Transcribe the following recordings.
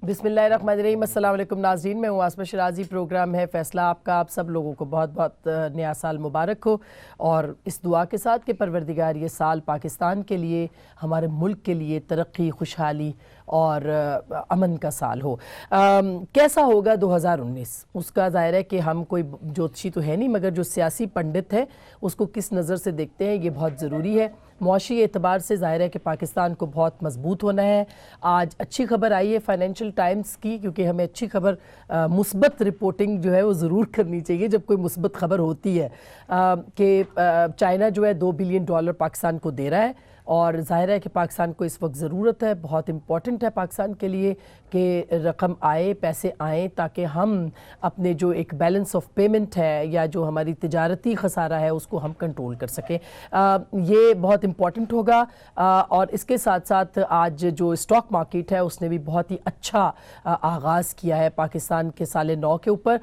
बिस्मिल्लाहिर्रहमानिर्रहीम। अस्सलाम वालेकुम नाज़रीन, मैं हूँ आसमा शराजी। प्रोग्राम है फ़ैसला आपका। आप सब लोगों को बहुत बहुत नया साल मुबारक हो, और इस दुआ के साथ कि परवरदिगार ये साल पाकिस्तान के लिए, हमारे मुल्क के लिए तरक्की, खुशहाली और अमन का साल हो। कैसा होगा 2019, उसका ज़ाहिर है कि हम कोई ज्योतिषी तो है नहीं, मगर जो सियासी पंडित है उसको किस नज़र से देखते हैं ये बहुत ज़रूरी है। मुआशी एतबार से ज़ाहिर है कि पाकिस्तान को बहुत मजबूत होना है। आज अच्छी खबर आई है फाइनेंशियल टाइम्स की, क्योंकि हमें अच्छी खबर, मुस्बत रिपोर्टिंग जो है वो ज़रूर करनी चाहिए जब कोई मुस्बत खबर होती है, कि चाइना जो है $2 बिलियन पाकिस्तान को दे रहा है। और ज़ाहिर है कि पाकिस्तान को इस वक्त ज़रूरत है, बहुत इम्पॉर्टेंट है पाकिस्तान के लिए कि रकम आए, पैसे आएँ, ताकि हम अपने जो एक बैलेंस ऑफ पेमेंट है या जो हमारी तिजारती खसारा है उसको हम कंट्रोल कर सकें। ये बहुत इम्पॉर्टेंट होगा। और इसके साथ साथ आज जो स्टॉक मार्केट है उसने भी बहुत ही अच्छा आगाज़ किया है पाकिस्तान के साल नौ के ऊपर।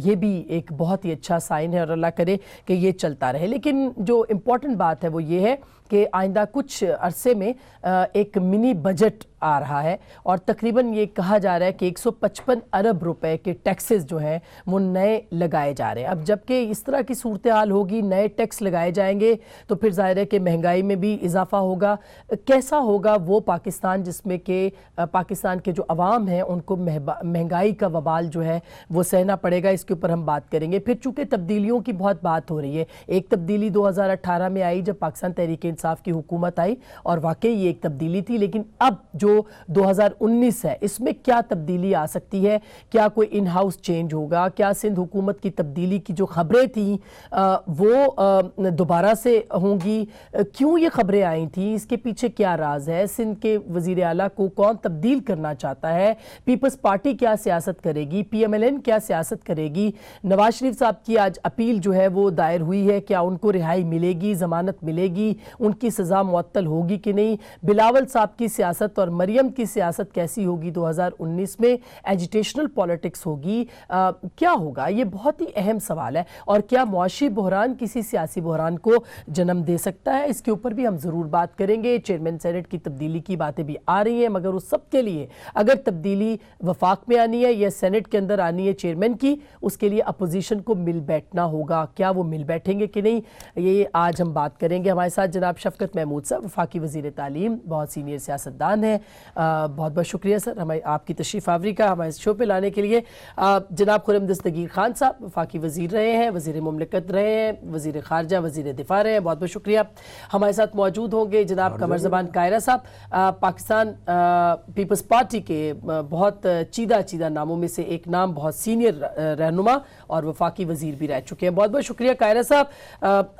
ये भी एक बहुत ही अच्छा साइन है और अल्लाह करे कि ये चलता रहे। लेकिन जो इम्पॉर्टेंट बात है वो ये है कि आइंदा कुछ अरसे में एक मिनी बजट आ रहा है, और तकरीबन ये कहा जा रहा है कि 155 अरब रुपए के टैक्सेस जो हैं वो नए लगाए जा रहे हैं। अब जबकि इस तरह की सूरत हाल होगी, नए टैक्स लगाए जाएंगे तो फिर जाहिर है कि महंगाई में भी इजाफा होगा। कैसा होगा वो पाकिस्तान जिसमें कि पाकिस्तान के जो अवाम हैं उनको महंगाई का वबाल जो है वो सहना पड़ेगा, इसके ऊपर हम बात करेंगे। फिर चूँकि तब्दीलियों की बहुत बात हो रही है, एक तब्दीली 2018 में आई जब पाकिस्तान तहरीक इंसाफ की हुकूमत आई, और वाकई ये एक तब्दीली थी। लेकिन अब जो 2019 है इसमें क्या तब्दीली आ सकती है? क्या कोई इन हाउस चेंज होगा? क्या सिंध हुकूमत की तब्दीली की जो खबरें थी वो दोबारा से होंगी? क्यों ये खबरें आई थी? इसके पीछे क्या राज है? सिंध के वजीर आला को कौन तब्दील करना चाहता है? पीपल्स पार्टी क्या सियासत करेगी? PMLN क्या सियासत करेगी? नवाज शरीफ साहब की आज अपील जो है वो दायर हुई है, क्या उनको रिहाई मिलेगी, जमानत मिलेगी, उनकी सज़ा मुअत्तल होगी कि नहीं? बिलावल साहब की सियासत और मरियम की सियासत कैसी होगी 2019 में? एजिटेशनल पॉलिटिक्स होगी? क्या होगा? ये बहुत ही अहम सवाल है। और क्या मुआशी बहरान किसी सियासी बहरान को जन्म दे सकता है? इसके ऊपर भी हम ज़रूर बात करेंगे। चेयरमैन सेनेट की तब्दीली की बातें भी आ रही हैं, मगर उस सब के लिए अगर तब्दीली वफाक में आनी है या सेनेट के अंदर आनी है चेयरमैन की, उसके लिए अपोजिशन को मिल बैठना होगा। क्या वो मिल बैठेंगे कि नहीं, ये आज हम बात करेंगे। हमारे साथ जनाब शफकत महमूद साहब, वफाकी वज़ीर तालीम, बहुत सीनियर सियासतदान हैं। बहुत बहुत शुक्रिया सर हमारी आपकी तशरीफ़ आवरी का हमारे शो पे लाने के लिए। जनाब खुर्रम दस्तगीर खान साहब, वफाकी वज़ीर रहे हैं, वज़ीर मुमलिकत रहे हैं, वज़ीर ख़ारजा, वज़ीर दिफ़ा रहे हैं, बहुत बहुत शुक्रिया। हमारे साथ मौजूद होंगे जनाब कमर ज़बान कायरा साहब, पाकिस्तान पीपल्स पार्टी के बहुत चीदा नामों में से एक नाम, बहुत सीनियर रहनुमा और वफाकी वज़ीर भी रह चुके हैं। बहुत बहुत शुक्रिया कायरा साहब,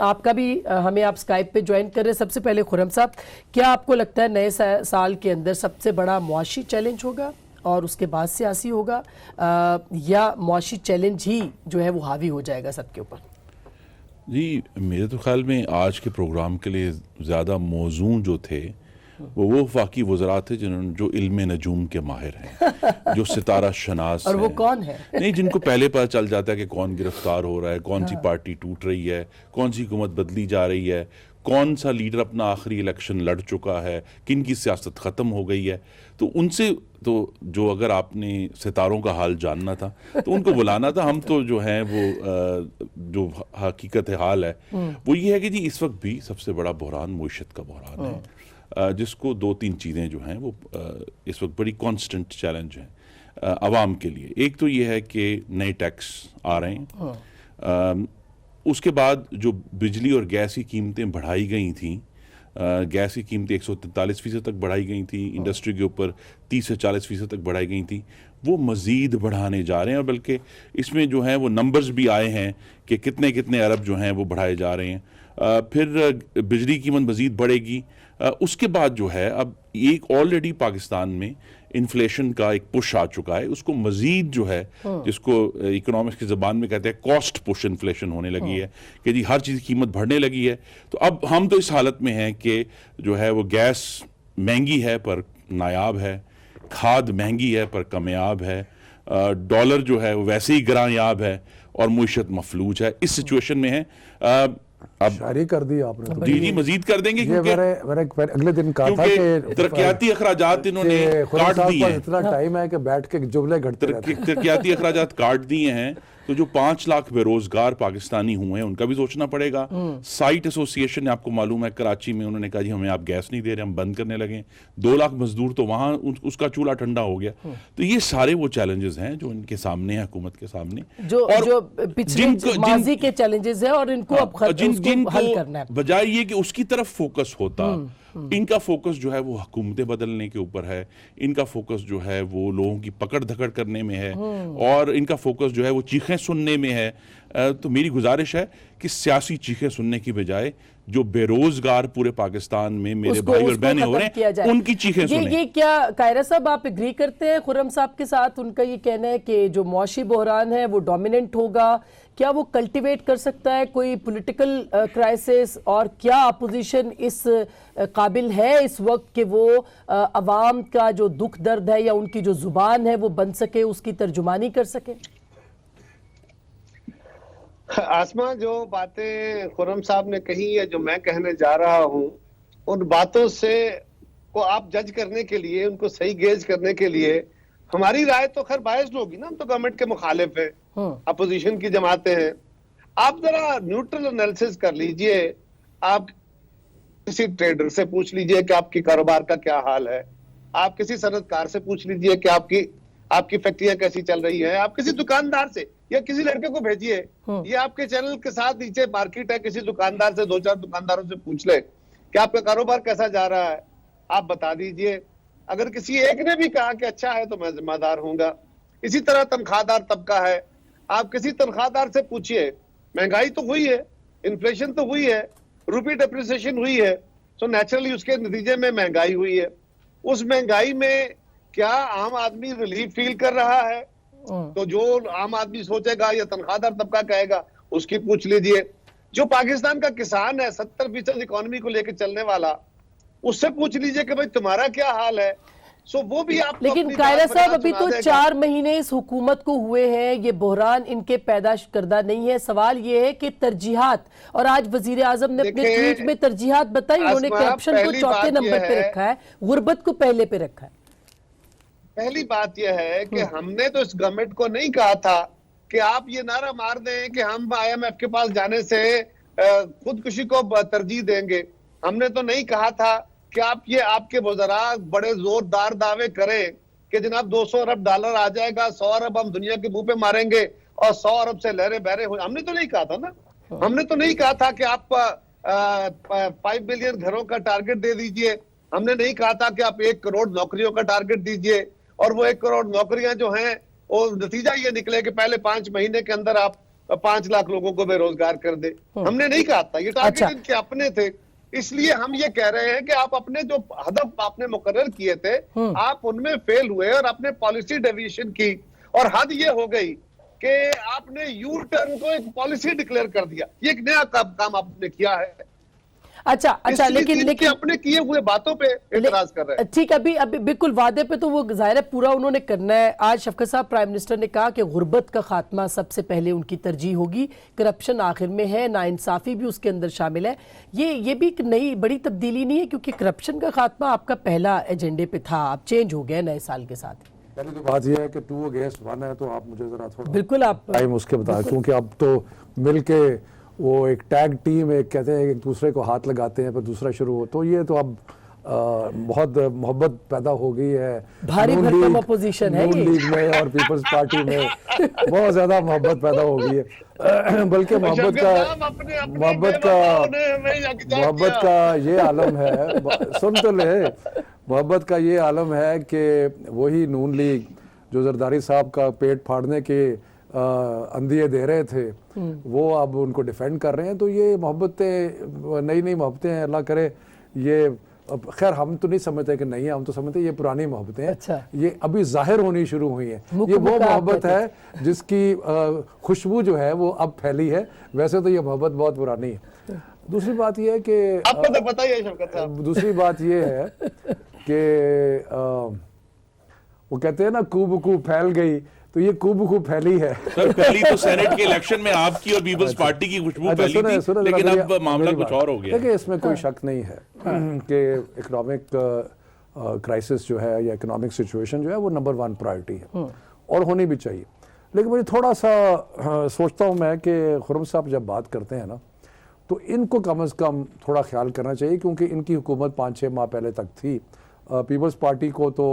आपका भी हमें आप स्काइप पे ज्वाइन कर रहे हैं। सबसे पहले खुर्रम साहब, क्या आपको लगता है नए साल के अंदर सबसे बड़ा मुआशी चैलेंज होगा और उसके बाद सियासी होगा, या मुआशी चैलेंज ही जो है वो हावी हो जाएगा सबके ऊपर? जी, मेरे तो ख्याल में आज के प्रोग्राम के लिए ज़्यादा मौजूद जो थे वो वफाकी वज़रा थे जिन्होंने जो इल्म नजूम के माहिर हैं, जो सितारा शनास और वो कौन है? नहीं, जिनको पहले पता चल जाता है कि कौन गिरफ्तार हो रहा है, कौन सी पार्टी टूट रही है, कौन सी हुकूमत बदली जा रही है, कौन सा लीडर अपना आखिरी इलेक्शन लड़ चुका है, किन की सियासत ख़त्म हो गई है। तो उनसे तो जो अगर आपने सितारों का हाल जानना था तो उनको बुलाना था। हम तो जो हैं वो जो हकीकत हाल है वो ये है कि जी इस वक्त भी सबसे बड़ा बहरान मुईशत का बहरान है, जिसको दो तीन चीज़ें जो हैं वो इस वक्त बड़ी कांस्टेंट चैलेंज हैं आवाम के लिए। एक तो ये है कि नए टैक्स आ रहे हैं, उसके बाद जो बिजली और गैस की कीमतें बढ़ाई गई थीं, गैस की कीमतें 143% तक बढ़ाई गई थी, इंडस्ट्री के ऊपर 30 से 40% तक बढ़ाई गई थी, वो मज़ीद बढ़ाने जा रहे हैं। और बल्कि इसमें जो है वो नंबर्स भी आए हैं कि कितने कितने अरब जो हैं वो बढ़ाए जा रहे हैं। फिर बिजली की कीमत मज़ीद बढ़ेगी। उसके बाद जो है अब एक ऑलरेडी पाकिस्तान में इन्फ्लेशन का एक पुश आ चुका है, उसको मजीद जो है जिसको इकोनॉमिक्स की ज़बान में कहते हैं कॉस्ट पुश इन्फ्लेशन होने लगी है कि जी हर चीज़ की कीमत बढ़ने लगी है। तो अब हम तो इस हालत में हैं कि जो है वो गैस महंगी है पर नायाब है, खाद महंगी है पर कामयाब है, डॉलर जो है वो वैसे ही गिरायाब है और मुईशत मफलूज है। इस सिचुएशन में है अब शायरी कर दी आपने तो। जी मजीद कर देंगे ये क्योंकि मैंने अगले दिन कहा था कि तरक्याती अखराजात इन्होंने काट दिए हैं। इतना टाइम है कि बैठ के जुमले घटते रहते हैं। तरक्याती अखराजात काट दिए हैं, तो जो 5 लाख बेरोजगार पाकिस्तानी हुए हैं उनका भी सोचना पड़ेगा। साइट एसोसिएशन ने, आपको मालूम है, कराची में उन्होंने कहा जी हमें आप गैस नहीं दे रहे, हम बंद करने लगे। 2 लाख मजदूर तो वहां उसका चूल्हा ठंडा हो गया। तो ये सारे वो चैलेंजेस हैं जो इनके सामने है, हुकूमत के सामने, जो पिछले माजी के चैलेंजेस है और इनको अब हल करना है। बजाय ये कि उसकी तरफ फोकस होता, इनका फोकस जो है वो हुकूमतें बदलने के ऊपर है, इनका फोकस जो है वो लोगों की पकड़ धकड़ करने में है, और इनका फोकस जो है वो चीखें सुनने में है। तो मेरी गुजारिश है कि सियासी चीखें सुनने की बजाय जो बेरोजगार पूरे पाकिस्तान में मेरे भाई और बहनें हो रहे हैं उनकी चीखें सुनें। ये क्या कायरा साहब आप एग्री करते हैं खुर्रम साहब के साथ? उनका ये कहना है कि जो मुआशी बहरान है वो डोमिनेंट होगा, क्या वो कल्टीवेट कर सकता है कोई पॉलिटिकल क्राइसिस, और क्या अपोजिशन इस काबिल है इस वक्त कि वो अवाम का जो दुख दर्द है या उनकी जो जुबान है वो बन सके, उसकी तर्जुमानी कर सके? आसमा, जो बातें खुर्रम साहब ने कही है, जो मैं कहने जा रहा हूं, उन बातों से को आप जज करने के लिए, उनको सही गेज करने के लिए हमारी राय तो खैर बायस्ड होगी ना, हम तो गवर्नमेंट के मुखालिफ हैं, अपोजिशन की जमातें हैं। आप जरा न्यूट्रल एनालिसिस कर लीजिए, आप किसी ट्रेडर से पूछ लीजिए कि आपकी कारोबार का क्या हाल है, आप किसी सनतकार से पूछ लीजिए कि आपकी फैक्ट्रियां कैसी चल रही है, आप किसी दुकानदार से या किसी लड़के को भेजिए, ये आपके चैनल के साथ नीचे मार्केट है, किसी दुकानदार से 2-4 दुकानदारों से पूछ ले कि आपका कारोबार कैसा जा रहा है, आप बता दीजिए। अगर किसी एक ने भी कहा कि अच्छा है तो मैं जिम्मेदार हूंगा। इसी तरह तनख्वाहदार तबका है, आप किसी तनख्वाहदार से पूछिए, महंगाई तो हुई है, इन्फ्लेशन तो हुई है, रुपी डेप्रिसिएशन हुई है, तो नेचुरली उसके नतीजे में महंगाई हुई है। उस महंगाई में क्या आम आदमी रिलीफ फील कर रहा है? तो जो आम आदमी सोचेगा या तनख्वाहदार तबका कहेगा, उसकी पूछ लीजिए। जो पाकिस्तान का किसान है, 70% इकोनॉमी को लेकर चलने वाला, उससे पूछ लीजिए कि भाई तुम्हारा क्या हाल है। सो वो भी आप, लेकिन कायरा साहब अभी तो 4 महीने इस हुकूमत को हुए हैं, ये बहरान इनके पैदाश करदा नहीं है। सवाल ये है कि तरजीहात, और आज वजीर आजम ने अपने ट्वीट में तरजीहात बताई, उन्होंने करप्शन को चौथे नंबर पे रखा है, गुर्बत को पहले पे रखा है। पहली बात यह है कि हमने तो इस गवर्नमेंट को नहीं कहा था कि आप ये नारा मार दें कि हम IMF के पास जाने से खुदकुशी को तरजीह देंगे। हमने तो नहीं कहा था कि आपके वज़रा बड़े जोरदार दावे करें कि जनाब $200 अरब आ जाएगा, 100 अरब हम दुनिया के मुंह पे मारेंगे और 100 अरब से लहरे बहरे हो। हमने तो नहीं कहा था ना। हमने तो नहीं कहा था कि आप 5 बिलियन घरों का टारगेट दे दीजिए। हमने नहीं कहा था कि आप 1 करोड़ नौकरियों का टारगेट दीजिए, और वो 1 करोड़ नौकरियां जो हैं वो नतीजा ये निकले कि पहले 5 महीने के अंदर आप 5 लाख लोगों को बेरोजगार कर दे। हमने नहीं कहा था, ये टारगेट इनके अपने थे। इसलिए हम ये कह रहे हैं कि आप अपने जो हदफ आपने मुकर्रर किए थे, आप उनमें फेल हुए और अपने पॉलिसी डेविएशन की, और हद ये हो गई कि आपने यू टर्न को एक पॉलिसी डिक्लेयर कर दिया। ये एक नया काम आपने किया है। अच्छा, लेकिन अपने किए हुए बातों पे इतराज कर रहे हैं। ठीक, अभी बिल्कुल वादे पे तो वो जाहिर है पूरा उन्होंने करना है। आज शफकत साहब प्राइम मिनिस्टर ने कहा कि गुर्बत का खात्मा सबसे पहले उनकी तरजीह होगी, करप्शन आखिर में है, नाइंसाफी भी उसके अंदर शामिल है। ये भी एक नई बड़ी तब्दीली नहीं है, क्योंकि करप्शन का खात्मा आपका पहला एजेंडे पे था, अब चेंज हो गया नए साल के साथ। पहले तो बात यह है कि 2 अगेंस्ट 1 है, तो आप मुझे जरा थोड़ा बिल्कुल आप टाइम उसके बता, क्योंकि अब तो मिलके वो एक टैग टीम, एक कहते हैं एक दूसरे को हाथ लगाते हैं पर दूसरा शुरू हो, तो ये तो अब बहुत मोहब्बत पैदा हो गई है। भारी भरकम अपोजिशन है नून लीग में और पीपल्स पार्टी में बहुत ज्यादा मोहब्बत पैदा हो गई है। बल्कि मोहब्बत का ये आलम है, सुन तो ले, मोहब्बत का ये आलम है कि वही नून लीग जो जरदारी साहब का पेट फाड़ने के अंदिए दे रहे थे, वो अब उनको डिफेंड कर रहे हैं। तो ये मोहब्बतें नई मोहब्बतें हैं, अल्लाह करे ये, खैर हम तो नहीं समझते कि नहीं है, हम तो समझते ये पुरानी मोहब्बतें हैं। अच्छा। ये अभी जाहिर होनी शुरू हुई हैं। ये वो मोहब्बत है जिसकी खुशबू जो है वो अब फैली है। वैसे तो ये मोहब्बत बहुत पुरानी है। दूसरी बात ये है कि आपको तो पता ही है शौकत साहब, दूसरी बात ये है कि वो कहते हैं ना कूब फैल गई, तो ये खूब फैली है। सर पहली तो सेनेट के इलेक्शन में आपकी और पीपल्स पार्टी की खुशबू अच्छा, फैली थी, सुनो, लेकिन मेरी- अब मामला मेरी कुछ बात। और हो गया देखिए इसमें कोई शक नहीं है कि इकोनॉमिक क्राइसिस जो है या इकोनॉमिक सिचुएशन जो है वो नंबर 1 प्रायोरिटी है और होनी भी चाहिए। लेकिन मुझे थोड़ा सा सोचता हूँ मैं कि खुर्रम साहब जब बात करते हैं ना, तो इनको कम से कम थोड़ा ख्याल करना चाहिए, क्योंकि इनकी हुकूमत 5-6 माह पहले तक थी। पीपल्स पार्टी को तो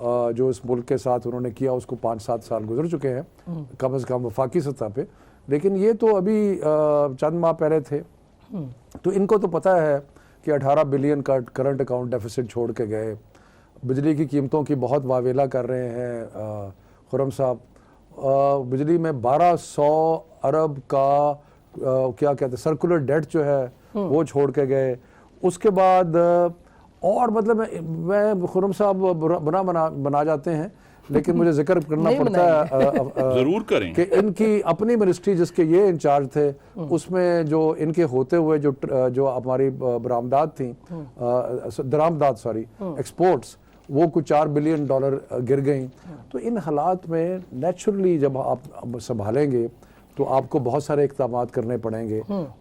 जो इस मुल्क के साथ उन्होंने किया उसको 5-7 साल गुजर चुके हैं कम से कम वफाकी सतह पे, लेकिन ये तो अभी चंद माह पहले थे। तो इनको तो पता है कि 18 बिलियन का करंट अकाउंट डेफिसिट छोड़ के गए, बिजली की कीमतों की बहुत वावेला कर रहे हैं खुर्रम साहब। बिजली में 1200 अरब का क्या कहते हैं सर्कुलर डेट जो है वो छोड़ के गए। उसके बाद और मतलब मैं खुर्रम साहब बुरा बना जाते हैं, लेकिन मुझे जिक्र करना पड़ता है जरूर करें कि इनकी अपनी मिनिस्ट्री जिसके ये इंचार्ज थे, उसमें जो इनके होते हुए जो हमारी बरामदात थी, दरामदात सॉरी एक्सपोर्ट्स, वो कुछ $4 बिलियन गिर गई। तो इन हालात में नेचुरली जब आप संभालेंगे तो आपको बहुत सारे इक़दाम करने पड़ेंगे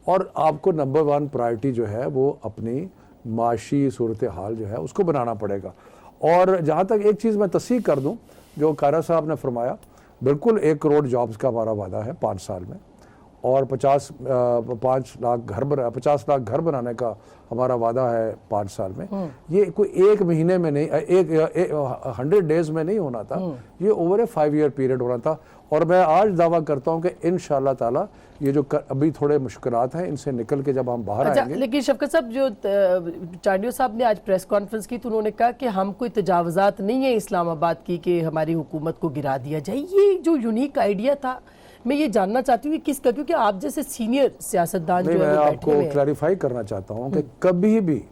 और आपको नंबर 1 प्रायोरिटी जो है वो अपनी माशी सूरत हाल जो है उसको बनाना पड़ेगा। और जहाँ तक एक चीज़ मैं तस्दीक कर दूँ जो कायरा साहब ने फरमाया, बिल्कुल 1 करोड़ जॉब्स का हमारा वादा है 5 साल में, और 50 लाख घर बनाने का हमारा वादा है 5 साल में। ये कोई एक महीने में नहीं, 100 डेज में नहीं होना था, ये ओवर ए 5 ईयर पीरियड होना था। और मैं आज दावा करता हूं कि इंशाल्लाह ताला ये जो अभी थोड़े मुश्किलात हैं इनसे निकल के जब हम बाहर अच्छा, आएंगे। लेकिन शफकत साहब जो चांडियो साहब ने आज प्रेस कॉन्फ्रेंस की तो उन्होंने कहा कि हम कोई तजावजात नहीं है इस्लामाबाद की कि हमारी हुकूमत को गिरा दिया जाए। ये जो यूनिक आइडिया था, मैं ये जानना चाहती हूँ कि किसका, क्योंकि आप जैसे सीनियर सियासतदान जो नहीं, है मैं वो बैठे आपको हुए हैं। क्लैरिफाई करना चाहता हूं कि कभी भी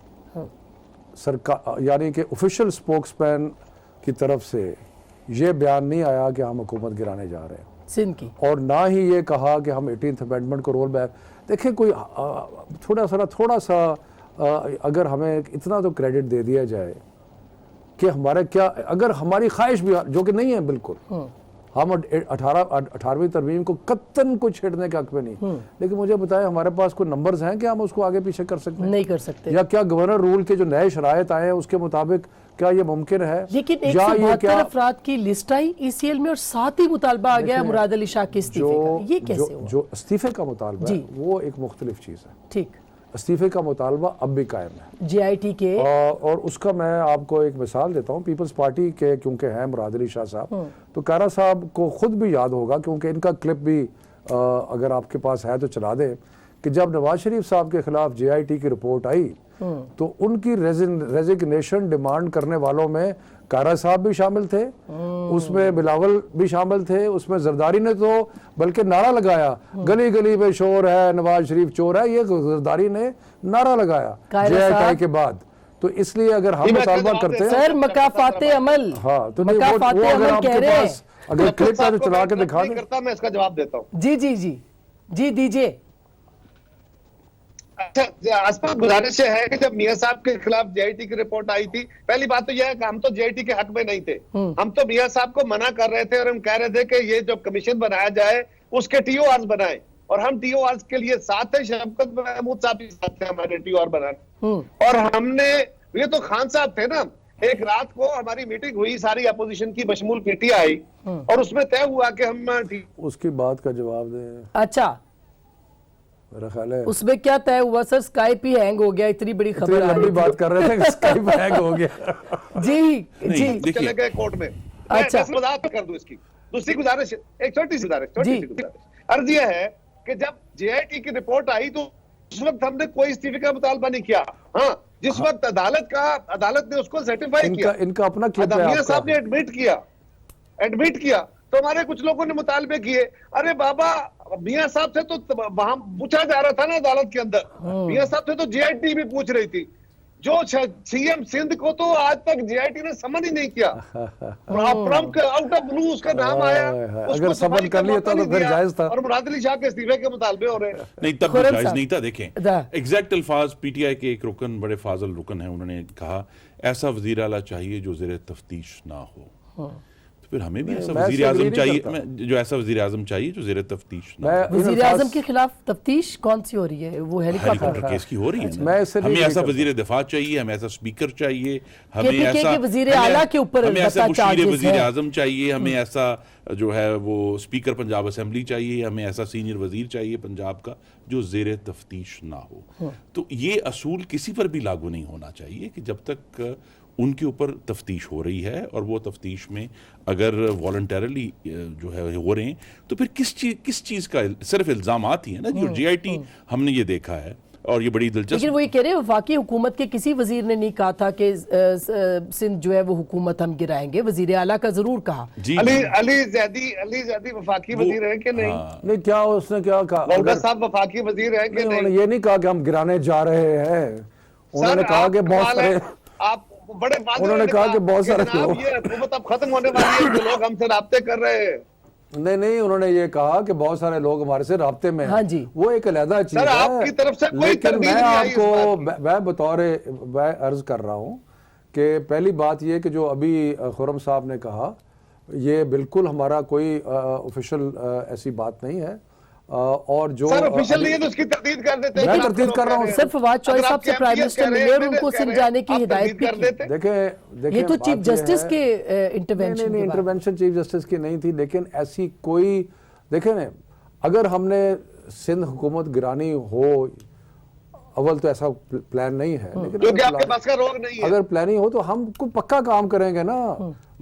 सरकार यानी कि ऑफिशियल स्पोक्समैन की तरफ से ये बयान नहीं आया कि हम हुकूमत गिराने जा रहे हैं, सिंध की, और ना ही ये कहा कि हम 18th अमेंडमेंट को रोल बैक। देखिए कोई थोड़ा सा अगर हमें इतना तो क्रेडिट दे दिया जाए कि हमारे क्या, अगर हमारी ख्वाहिश भी जो कि नहीं है बिल्कुल, हम 18वीं तरमीम को कत्तन को छेड़ने के हक में नहीं, लेकिन मुझे बताएं हमारे पास कोई नंबर्स हैं कि हम उसको आगे पीछे कर सकते हैं? नहीं कर सकते। या क्या गवर्नर रूल के जो नए शरायत आए हैं उसके मुताबिक क्या ये मुमकिन है? लेकिन या ये 172 अफराद की लिस्ट आई ECL में और साथ ही मुतालबा आ गया मुराद अली शाह के इस्तीफे का। ये कैसे हुआ? जो इस्तीफे का मुतालबा है वो एक मुख्तलिफ चीज़ है। ठीक, इस्तीफे का मुतालबा अब भी कायम है JIT के, और उसका मैं आपको एक मिसाल देता हूँ। पीपल्स पार्टी के क्योंकि हैं मुराद अली शाह साहब, तो कायरा साहब को खुद भी याद होगा क्योंकि इनका क्लिप भी अगर आपके पास है तो चला दें कि जब नवाज शरीफ साहब के खिलाफ JIT की रिपोर्ट आई तो उनकी रेजिग्नेशन डिमांड करने वालों में कायरा साहब भी शामिल थे, उसमें बिलावल भी शामिल थे, उसमें जरदारी ने तो बल्कि नारा लगाया, गली गली में शोर है नवाज शरीफ चोर है, ये जरदारी ने नारा लगाया JIT के बाद। तो इसलिए अगर हम मुतालबा करते हैं सर मकाफाते अमल, हाँ, तो मकाफाते अमल कह रहे हैं। अगर क्लिप है तो चला के दिखा नहीं दें। करता, मैं इसका जवाब देता हूँ। जी दीजिए। अच्छा, आसपास गुजारिश है कि जब मियां साहब के खिलाफ JIT की रिपोर्ट आई थी, पहली बात तो यह है कि हम तो JIT के हक में नहीं थे, हम तो मियां साहब को मना कर रहे थे और हम कह रहे थे कि ये जो कमीशन बनाया जाए उसके TORs बनाए, और हम TORs के लिए साथ है, शफकत महमूद साहब भी साथ थे हमारे TOR बनाने। और हमने, ये तो खान साहब थे ना, एक रात को हमारी मीटिंग हुई सारी अपोजिशन की बशमूल PTI, और उसमें तय हुआ कि हम उसकी बात का जवाब दें। अच्छा, मेरा ख्याल है उसमें क्या तय हुआ सर? स्काइप ही हैंग हो गया, इतनी बड़ी खबर आ लंबी रही बात कर रहे थे कि स्काइप हैंग हो गया। जी चले गए कोर्ट में। अच्छा, मैं वजाहत कर दूं इसकी। दूसरी गुजारिश, एक छोटी सी गुजारिश, अर्ज यह है कि जब JIT की रिपोर्ट आई तो उस वक्त हमने कोई इस्तीफे का मुतालबा नहीं किया। हाँ, जिस वक्त अदालत ने उसको सर्टिफाई किया, इनका अपना क्लिप है मियां साहब आपका। ने एडमिट किया तो हमारे कुछ लोगों ने मुतालबे किए। अरे बाबा, मियां साहब से तो वहां पूछा जा रहा था ना अदालत के अंदर, मियां साहब से तो JIT भी पूछ रही थी, जो CM सिंध को तो आज तक JIT ने समन ही नहीं किया। आउट ऑफ ब्लू उसका नाम आया, अगर समन कर लिया तो फिर जायज था। और मुराद अली शाह के इस्तीफे के मुतालबे हो रहे हैं। नहीं, तब भी खुर्रम जायज साहब। नहीं था। देखें एग्जैक्ट अल्फाज PTI के एक रुकन, बड़े फाजल रुकन है, उन्होंने कहा ऐसा वजीर आला चाहिए जो ज़ेर तफ्तीश ना हो। तो फिर हमें भी ऐसा मैं वजीर इससे आजम agree नहीं चाहिए, करता। जो ऐसा वजीर आजम चाहिए जो ज़ेर तफ्तीश ना हो। मैं वजीर इन आजम के खिलाफ तफ्तीश कौन सी हो रही है? वो हेलीकॉप्टर हेलीकॉप्टर केस की हो रही है ना। मैं इससे नहीं हमें agree ऐसा करता। वजीर दिफा चाहिए, हमें ऐसा स्पीकर चाहिए, हमें KPK ऐसा के वजीर आला के ऊपर हमें ऐसा अलबत्ता मुशीर charges वजीर हैं। आजम चाहिए, हमें ऐसा जो है वो स्पीकर पंजाब असेंबली चाहिए, हमें ऐसा सीनियर वजीर चाहिए पंजाब का जो ज़ेर तफ्तीश ना हो। तो ये असूल किसी पर भी लागू नहीं होना चाहिए कि जब तक उनके ऊपर तफ्तीश हो रही है, और वो तफ्तीश में अगर वॉलंटरली जो है हो रहे हैं, तो फिर किस चीज़ का सिर्फ इल्ज़ामात ही है ना। जो GIT हमने ये देखा है, और ये बड़ी दिलचस्प, लेकिन वो ये कह रहे हैं वफाकी हुकूमत के किसी वजीर ने नहीं कहा था कि सिंध जो है वो हुकूमत हम गिराएंगे। वजीर आला का जरूर कहा। जी अली जैदी वफाकी वजीर है कि नहीं? नहीं, क्या उसने क्या कहा? गौहर साहब वफाकी वजीर है कि नहीं, नहीं? उन्होंने ये नहीं कहा कि हम गिराने जा रहे हैं। उन्होंने सर, कहा आप कि बहुत कमाल है। सारे आप बड़े वादे उन्होंने वाले कहा कि बहुत सारे जनाब, लोग- ये हुकूमत अब खत्म होने वाली है, जो लोग हमसे राब्ते कर रहे हैं। नहीं, उन्होंने ये कहा कि बहुत सारे लोग हमारे से राब्ते में हैं। हाँ जी। वो एक अलहदा चीज सर, है। आपकी तरफ से कोई लेकिन तरदीद मैं नहीं आई इस आपको बात मैं बतौर मैं अर्ज कर रहा हूँ कि पहली बात ये कि जो अभी खुर्रम साहब ने कहा, ये बिल्कुल हमारा कोई ऑफिशियल ऐसी बात नहीं है। और जो सर ऑफिशियल नहीं है तो उसकी तरदीद कर देते हैं। मैं फिर आप तरदीद लोग कर रहा कह हूं। रहे हैं। सिर्फ फवाद चौधरी अगर साहब से आपके प्राइम MPs मिनिस्टर कह रहे मिले हैं, और उनको कह सिंध रहे हैं, जाने की आप हिदायत तरदीद भी कर की। देते। देखे ये तो बात चीफ जस्टिस है- के इंटरवेंशन नहीं, इंटरवेंशन चीफ जस्टिस की नहीं थी, लेकिन ऐसी कोई देखे ना, अगर हमने सिंध हुकूमत गिरानी हो, अव्वल तो ऐसा प्लान नहीं है, लेकिन क्योंकि अगर आपके पास का रोग नहीं है। अगर प्लानिंग हो तो हम कोई पक्का काम करेंगे ना।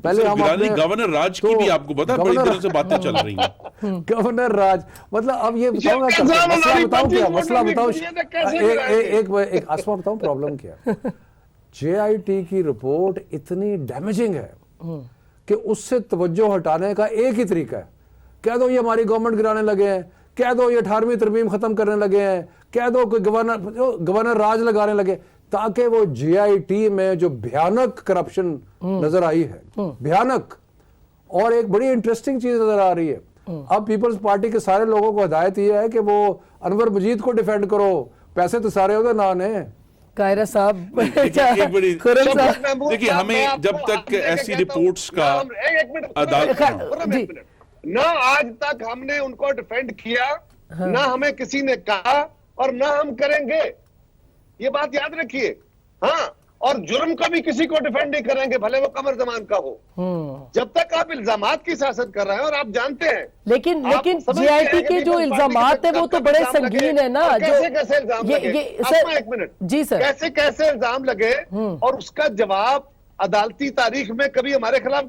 पहले हम गिरानी अपने गवर्नर राज की तो भी आपको पता है, बड़ी गवर्नर- दिनों से बातें चल रही हैं। गवर्नर राज, मतलब अब ये बताऊंगा ये क्या, कैसा मसला हमारी बताऊं क्या, 25 मसला वोटों बताऊं की दुनिया में कैसे गिराएंगे? एक आसमा बताऊं प्रॉब्लम क्या है। JIT की रिपोर्ट इतनी डैमेजिंग है कि उससे तवज्जो हटाने का एक ही तरीका है, कह दो ये हमारी गवर्नमेंट गिराने लगे हैं, कह दो ये 18वीं तरमीम खत्म करने लगे हैं, कह दो कोई गवर्नर राज लगाने लगे, ताकि वो JIT में जो भयानक करप्शन नजर आई है, भयानक, और एक बड़ी इंटरेस्टिंग चीज नजर आ रही है। अब पीपल्स पार्टी के सारे लोगों को हिदायत ये है कि वो अनवर मजीद को डिफेंड करो, पैसे तो सारे होते ना ने। कायरा साहब, एक बड़ी- खुर्रम शफकत साहब, महमूद देखिए, साहब, हमें मैं आपको जब तक हमें ऐसी कहता हूं, रिपोर्ट्स का ना हम- एक मिनट, अदालत- जी। एक मिनट, ना आज तक हमने उनको डिफेंड किया, ना हमें किसी ने कहा, और ना हम करेंगे। ये बात याद रखिए। हाँ, और जुर्म को भी किसी को डिफेंड नहीं करेंगे, भले वो कमर जमान का हो। जब तक आप इल्जामात की सियासत कर रहे हैं, और आप जानते हैं, लेकिन आप समझते हैं JIT कि के जो पीपल्स इल्जामात पार्टी है के वो तो कब बड़े इल्जाम लगे, संगीन है ना। और जो कैसे इल्जाम लगे? सर, एक मिनट जी सर, कैसे इल्जाम लगे, और उसका जवाब अदालती तारीख में कभी हमारे खिलाफ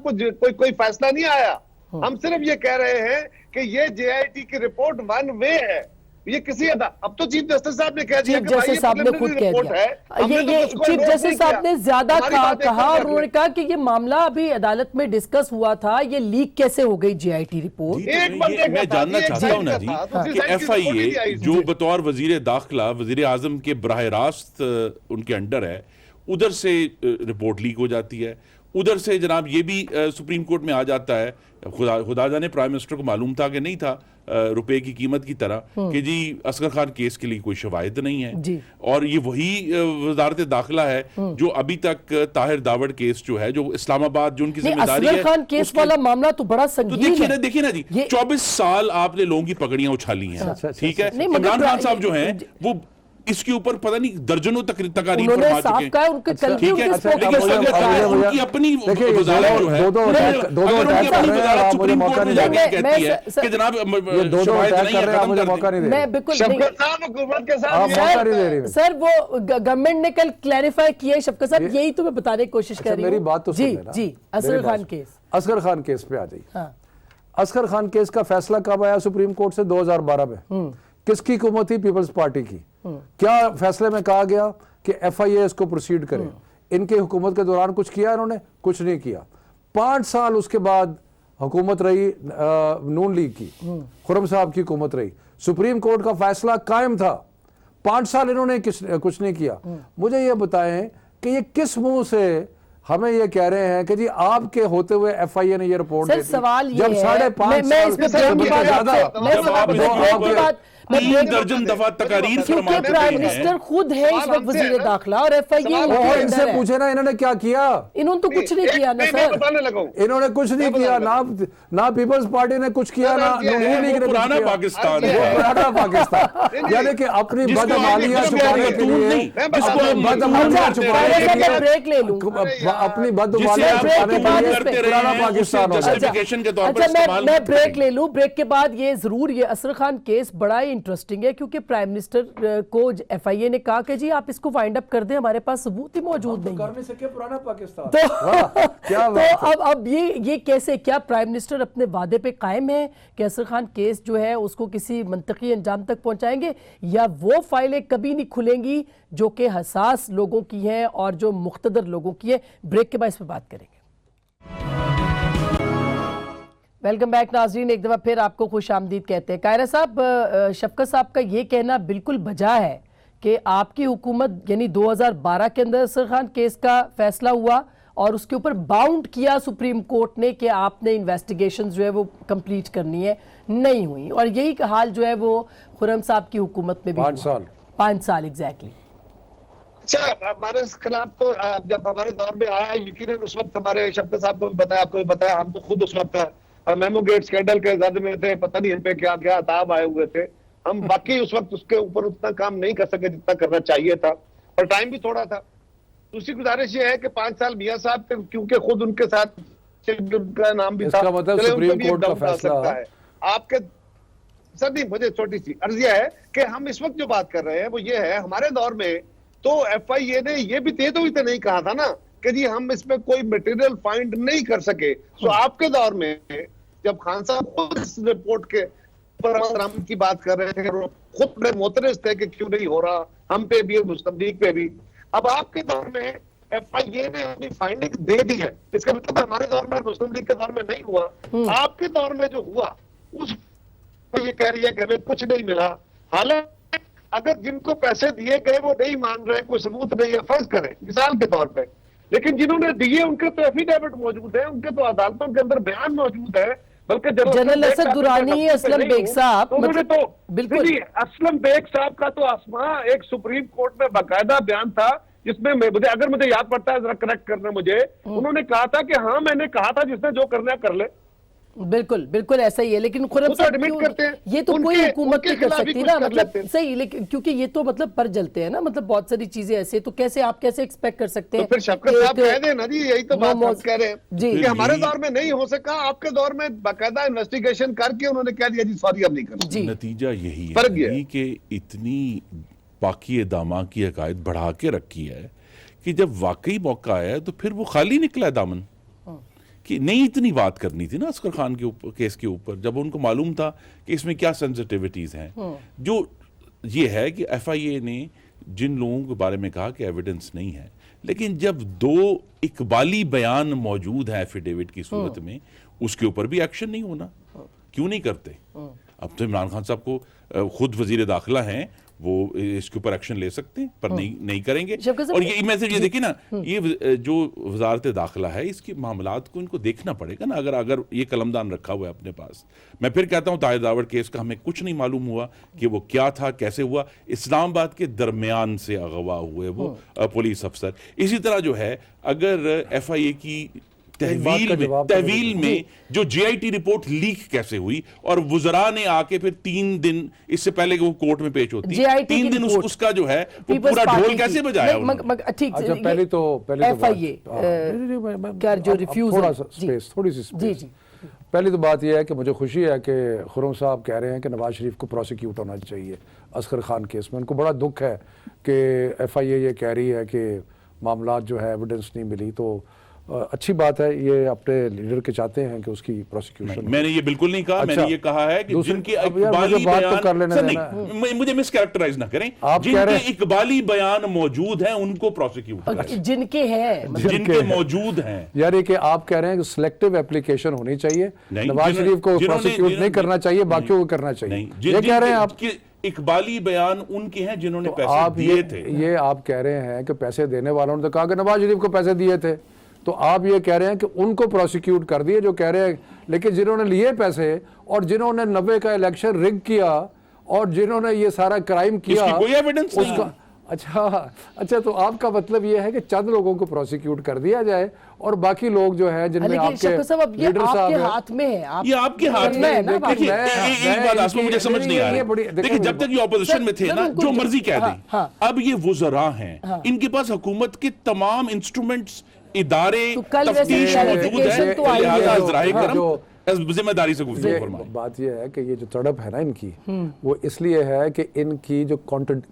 कोई फैसला नहीं आया। हम सिर्फ ये कह रहे हैं कि ये JIT की रिपोर्ट वन वे है। ये किसी अब तो चीफ जस्टिस साहब ने कह दिया चीफ कि भाई जस्टिस ये साहब ने खुद preliminary कह रिपोर्ट दिया। है। हमने तो ये उसको चीफ endorse जस्टिस नहीं साहब किया। ने ज्यादा हमारी बात एक कहा, और कर उन्होंने कहा कि ये मामला अभी अदालत में डिस्कस हुआ था, ये लीक कैसे हो गई JIT रिपोर्ट। जी, एक तो बंदे का मैं था, जानना ये चाहता हूं ना एक जी साइड का था, दूसरी कि साइड की रिपोर्ट ही नहीं आई FIA जो बतौर वजीर दाखिला वजीर आजम के बराह रास्त उनके अंडर है, उधर से रिपोर्ट लीक हो जाती है, उधर से जनाब ये भी सुप्रीम कोर्ट में आ जाता है। खुदा जाने प्राइम मिनिस्टर को मालूम था कि नहीं था रुपए की कीमत की तरह कि जी असगर खान केस के लिए कोई शवाहिद नहीं जी। है, और ये वही वजारत दाखिला है जो अभी तक ताहिर दावड़ केस जो है, जो इस्लामाबाद जो उनकी जिम्मेदारी असगर है, खान केस उसके- वाला मामला तो बड़ा तो संगीन है। देखिए ना जी, ये- 24 साल आपने लोगों की पगड़ियां उछाली हैं, अच्छा, ठीक है। नहीं, मगर इमरान खान साहब ये- जो हैं वो इसके ऊपर पता नहीं दर्जनों तकरीर उन्होंने फरमा साफ चुके कहा है, उनके कल भी ठीक है, उनके अच्छा, लेकिन मुझे- अगर मुझे- उनकी अपनी देखिए, ये वजारत जो है, दो अगर अटैक उनकी कर अपनी रहे हैं, वजारत आप मुझे सुप्रीम मौका कोर्ट में नहीं जाके दे रहे। कहती है मैं- कि जनाब ये दो शवाहिद अटैक नहीं कर है, रहे हैं, आप खत्म मुझे कर मौका दें। नहीं दे रहे। मैं बिल्कुल नहीं- शफकत साहब हुकूमत के साथ आप ये मौका नहीं दे रही। सर वो गवर्नमेंट ने कल क्लैरिफाई किया है, शफकत साहब, यही तो मैं बताने की कोशिश कर रही हूँ। मेरी बात तो सुन जी लेना। जी, असगर मेरी बात खान सुन। केस। असगर खान केस पे आ जाइए। हाँ, असगर खान केस का फैसला कब आया सुप्रीम कोर्ट से? 2012 में। किसकी हुकूमत थी? पीपल्स पार्टी की। क्या फैसले में कहा गया कि FIA इसको प्रोसीड करे? इनकी हुकूमत के दौरान कुछ किया इन्होंने? कुछ नहीं किया। 5 साल उसके बाद हुकूमत रही नून लीग की, खुर्रम साहब की हुकूमत रही, सुप्रीम कोर्ट का फैसला कायम था, 5 साल इन्होंने कुछ नहीं किया। मुझे ये बताएं कि ये किस मुंह से हमें ये कह रहे हैं कि जी आपके होते हुए FIA ने ये रिपोर्ट सर दे दी? सवाल ये जब है, 5.5 मैं साल इसमें से ब्रेक के बाद ज्यादा आपसे- मैं जब आप ब्रेक इसके के बाद 3 दर्जन दफा तकारीर क्योंकि फरमाते प्राइम हैं। मिनिस्टर खुद है इस वक्त वजीर दाखिला और FIA और इनसे पूछे ना इन्होंने क्या किया। इन्होंने तो कुछ नहीं किया ना मैं सर। बताने लगा हूं। इन्होंने कुछ नहीं किया, ना पीपल्स पार्टी ने कुछ किया, ना ये है, नून लीग ने कुछ पुराना किया। पाकिस्तान ये वो है। पुराना पाकिस्तान, यानी कि अपनी जिसको बदमालियां आप छुपाने के लिए, जिसको आप बदमालियां छुपाने पहले के से मैं लिए, ब्रेक ले लूं। अपनी जिसे बदमालियां आप छुपाने के लिए करते रहे पुराना हैं, पाकिस्तान हो उसे गया। justification के तौर पर अच्छा इस्तेमाल मैं मत ब्रेक करें। ले लूं। ब्रेक के बाद ये जरूर, ये असर खान केस बड़ा ही इंटरेस्टिंग है क्योंकि प्राइम मिनिस्टर को FIA ने कहा कि जी आप इसको फाइंड अप कर दें, हमारे पास सबूत ही मौजूद नहीं है। करने से क्या पुराना पाकिस्तान। तो क्या तो बात है। अब ये कैसे, क्या प्राइम मिनिस्टर अपने वादे पे कायम है कि असर खान केस जो है उसको किसी मंतकी अंजाम तक पहुंचाएंगे, या वो फाइलें कभी नहीं खुलेंगी जो कि हसास लोगों की हैं और जो मुख्तदर लोगों की है? ब्रेक के बाद इस पर बात करेंगे। वेलकम बैक नाजरीन, एक दफ़ा फिर आपको खुश आमदीद कहते हैं। कायरा साहब, शफकत साहब का ये कहना बिल्कुल बजा है कि आपकी हुकूमत यानी 2012 के अंदर असर खान केस का फैसला हुआ और उसके ऊपर बाउंड किया सुप्रीम कोर्ट ने कि आपने इन्वेस्टिगेशन जो है वो कंप्लीट करनी है, नहीं हुई। और यही हाल जो है वो खुर्रम साहब की हुकूमत में भी 5 साल 5 साल एग्जैक्टली। अच्छा, हमारे खिलाफ तो जब हमारे दौर में आया, यकीनन उस वक्त हमारे शब्द साहब को भी बताया, आपको भी बताया, हम तो खुद उस वक्त मेमो गेट स्कैंडल के जद में थे, पता नहीं हम पे क्या क्या अताब आए हुए थे। हम बाकी उस वक्त उसके ऊपर उतना काम नहीं कर सके जितना करना चाहिए था, और टाइम भी थोड़ा था। दूसरी गुजारिश ये है कि 5 साल मियां साहब के, क्योंकि खुद उनके साथ उनका नाम भी था, इसका मतलब चले, सुप्रीम उन पे भी कोर्ट का डाउट आ फैसला सकता है। आपके सर नहीं, मुझे छोटी सी अर्जिया है कि हम इस वक्त जो बात कर रहे हैं वो ये है, हमारे दौर में तो FIA ने ये भी तो नहीं कहा था ना कि जी हम इसमें कोई मटेरियल फाइंड नहीं कर सके। तो आपके दौर में जब खान साहब खुद इस रिपोर्ट के ऊपर हम की बात कर रहे थे, खुद बड़े मोतरज थे कि क्यों नहीं हो रहा, हम पे भी मुस्लिम लीग पे भी। अब आपके दौर में FIA ने अपनी फाइंडिंग दे दी है, इसका मतलब हमारे दौर में, मुस्लिम लीग के दौर में नहीं हुआ। आपके दौर में जो हुआ उस ये कह रही है कि हमें कुछ नहीं मिला। हालांकि अगर जिनको पैसे दिए गए वो नहीं मान रहे, कोई सबूत नहीं है, फर्ज करें मिसाल के तौर पे, लेकिन जिन्होंने दिए उनके तो एफिडेविट मौजूद है, उनके तो अदालतों के अंदर बयान मौजूद है। बल्कि जनरल असद दुरानी, असलम बेग साहब, तो उन्होंने तो बिल्कुल असलम बेग साहब का तो आसमां एक सुप्रीम कोर्ट में बाकायदा बयान था, जिसमें मुझे, अगर मुझे याद पड़ता है, जरा करेक्ट करना मुझे, उन्होंने कहा था कि हाँ मैंने कहा था जिसने जो करना है कर ले। बिल्कुल बिल्कुल ऐसा ही है। लेकिन खुर्रम साहब ये तो कोई हुकूमत नहीं कर सकती ना, मतलब सही, लेकिन क्योंकि ये तो मतलब पर जलते हैं ना, मतलब बहुत सारी चीजें ऐसे, तो कैसे आप कैसे एक्सपेक्ट कर सकते हैं? तो फिर शफकत साहब कह दें ना जी, यही तो बात हम कह रहे हैं जी कि हमारे दौर में नहीं हो सका, आपके दौर में बाकायदा इन्वेस्टिगेशन करके उन्होंने कह दिया जी सॉरी अब नहीं करना। नतीजा यही फर्क है कि इतनी बाकी दामा की अकायद बढ़ा के रखी है कि जब वाकई मौका आया तो फिर वो खाली निकला दामन, कि नहीं इतनी बात करनी थी ना असगर खान के ऊपर, केस के ऊपर, जब उनको मालूम था कि इसमें क्या सेंसिटिविटीज हैं। जो ये है कि FIA ने जिन लोगों के बारे में कहा कि एविडेंस नहीं है, लेकिन जब 2 इकबाली बयान मौजूद है एफिडेविट की सूरत में, उसके ऊपर भी एक्शन नहीं होना, क्यों नहीं करते? अब तो इमरान खान साहब को खुद वजीर दाखिला हैं, वो इसके ऊपर एक्शन ले सकते हैं, पर नहीं करेंगे। और ये मैसेज ये देखिए ना, ये जो वजारत दाखिला है, इसके मामलात को इनको देखना पड़ेगा ना। अगर ये कलमदान रखा हुआ है अपने पास, मैं फिर कहता हूँ ताहिर दावड़ केस का हमें कुछ नहीं मालूम हुआ कि वो क्या था, कैसे हुआ। इस्लामाबाद के दरमियान से अगवा हुए वो पुलिस अफसर। इसी तरह जो है, अगर FIA की तहवील में जो JIT रिपोर्ट लीक कैसे हुई और वुज़रा ने आके फिर 3 दिन इससे पहले वो कोर्ट में पेश होती, 3 दिन उसका जो है वो पूरा ढोल कैसे बजाया? ठीक है, पहले तो FIA जो रिफ्यूजल, थोड़ी सी स्पेस। पहली तो बात यह है कि मुझे खुशी है कि खुर्रम साहब कह रहे हैं कि नवाज शरीफ को प्रोसिक्यूट होना चाहिए असगर खान केस में। उनको बड़ा दुख है कि FIA ये कह रही है कि मामला जो है एविडेंस नहीं मिली, तो अच्छी बात है, ये अपने लीडर के चाहते हैं कि उसकी प्रोसिक्यूशन। मैंने ये बिल्कुल नहीं कहा। मैंने ये कहा है कि जिनके इकबाली बयान, मुझे मिसकैरेक्टराइज ना करें, जिनके इकबाली बयान मौजूद हैं उनको प्रोसिक्यूट करें, जिनके मौजूद हैं। यानी कि आप कह रहे हैं कि सिलेक्टिव एप्लीकेशन होनी चाहिए, नवाज शरीफ को प्रोसिक्यूट नहीं करना चाहिए, बाकियों को करना चाहिए, ये कह रहे हैं आप? इकबाली बयान उनके हैं जिन्होंने पैसे दिए थे। ये आप कह रहे हैं कि पैसे देने वालों ने तो कहा कि नवाज शरीफ को पैसे दिए थे, तो आप ये कह रहे हैं कि उनको प्रोसिक्यूट कर दिए जो कह रहे हैं। लेकिन जिन्होंने लिए पैसे और जिन्होंने 90 का इलेक्शन रिग किया और जिन्होंने ये सारा क्राइम किया उसकी कोई एविडेंस नहीं है। अच्छा, तो आपका मतलब ये है कि चंद लोगों को प्रोसिक्यूट कर दिया जाए और बाकी लोग जो है जिनमें लेकिन आपके शक्कर साहब, अब ये लीडर साहब आपके हैं, हाथ में है, ये आपके हाथ करना है में ना। देखिए, मैं एक बात आसमा मुझे इनकी- समझ नहीं आ ये रही। बड़ी- देखिए, जब तक ये ऑपोजिशन में थे सर, ना, उनको जो जो- मर्जी कह हाँ, दें, हाँ। अब ये वुज़रा हैं, इनके पास हुकूमत के तमाम इंस्ट्रूमेंट्स, इदारे, तो कल वैसे तफ्तीश मौजूद है, clarification तो आई है। लिहाजा ज़राए हाँ, करम जिम्मेदारी से गुफ्तगू ये फरमाएं। बात ये है कि ये जो तड़प है ना इनकी, वो इसलिए है कि इनकी जो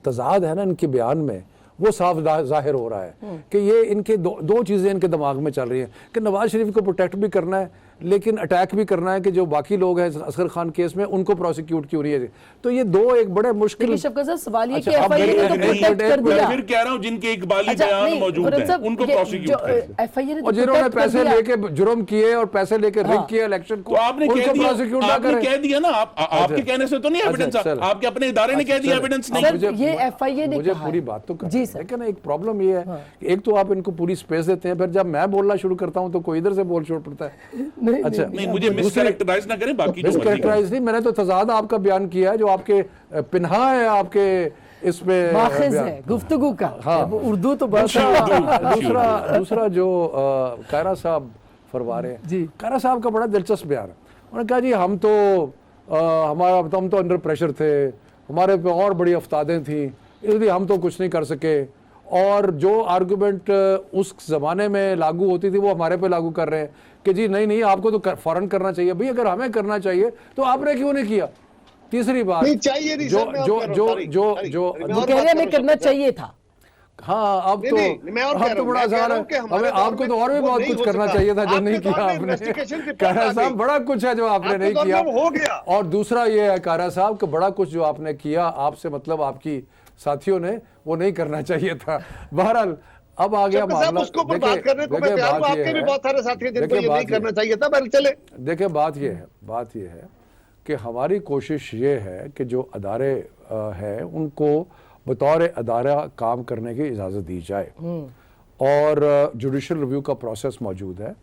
तजाद है ना इनके बयान में, वो साफ जाहिर हो रहा है कि ये इनके दो चीज़ें इनके दिमाग में चल रही हैं कि नवाज शरीफ को प्रोटेक्ट भी करना है लेकिन अटैक भी करना है कि जो बाकी लोग हैं असगर खान केस में उनको प्रोसिक्यूट क्यों नहीं है। तो ये दो एक बड़े मुश्किल। लेकिन शक्कर साहब, सवाल ये कि अच्छा, आप एफआईए ने तो नहीं, प्रोटेक्ट कर मैं दिया। फिर कह रहा हूं, जिनके इकबाली अच्छा, बयान नहीं, मौजूद खुर्रम हैं, साहब, उनको ये प्रोसिक्यूट जो करें। एफआईए ने तो और जिन्होंने protect कर पैसे दिया। लेके जुर्म किए और पैसे लेके रिग हाँ। किया इलेक्शन को, तो आपने कह उनको दिया, प्रोसिक्यूट ना आपने करें। कह दिया ना, आपके कहने से तो नहीं अच्छा, एविडेंस, चल। आपके अपने इदारे ने कह दिया एविडेंस नहीं। सर, ये FIA ने मुझे कहा पूरी है। बात तो जी सर। लेकिन एक प्रॉब्लम ये है कि एक तो आप इनको पूरी स्पेस देते हैं, फिर जब मैं बोलना शुरू करता हूं तो कोई इधर से बोल छोड़ पड़ता है। अच्छा, नहीं, मुझे मिसकैरेक्टराइज ना करें, बाकी जो मर्जी करें। मिसकैरेक्टराइज नहीं, मैंने तो तजाद आपका बयान किया है जो आपके पिन्हा है आपके इसमें माखिज है गुफ्तगू का। हाँ। वो उर्दू तो बहुत दूसरा जो कायरा साहब फरमा रहे हैं, जी। कायरा साहब का बड़ा दिलचस्प बयान है। उन्होंने कहा जी हम तो अंडर प्रेशर थे, हमारे पे और बड़ी अफ्तादें थी, इसलिए हम तो कुछ नहीं कर सके, और जो आर्गूमेंट उस जमाने में लागू होती थी वो हमारे पे लागू कर रहे हैं कि जी नहीं आपको तो फौरन करना चाहिए। भाई अगर हमें करना चाहिए तो आपने क्यों नहीं किया? तीसरी बात, नहीं चाहिए नहीं जो सर, मैं और जो कह रहा हूं, जो sorry, जो sorry, जो sorry, मैं वो और कह बात रहे हमें कर रहा हूं, करना शक्कर चाहिए था। हाँ, अब नहीं, तो नहीं, मैं और कह अब रहा तो हूं, बड़ा मैं कह आसान रहा है। हूं कि हमारे हमें दौर आपको में तो और भी वो बहुत नहीं कुछ हो करना सका। चाहिए था जो आपके नहीं दौर किया में आपने। investigation report कारा आ साहब गई। बड़ा कुछ है जो आपने आपके नहीं दौर में किया। वो हो गया। और दूसरा ये है कारा साहब कि बड़ा कुछ जो आपने किया, आपसे मतलब आपकी साथियों ने वो नहीं करना चाहिए था। बहरहाल अब आ गया शक्कर साहब, मामला। उसको ऊपर बात करने को मैं तैयार हूं, आपके भी बहुत सारे साथी हैं जिनको ये नहीं करना चाहिए था, पर चले। देखिए बात ये है कि हमारी कोशिश ये है कि जो अदारे हैं उनको बतौर अदारा काम करने की इजाज़त दी जाए, और जुडिशल रिव्यू का प्रोसेस मौजूद है।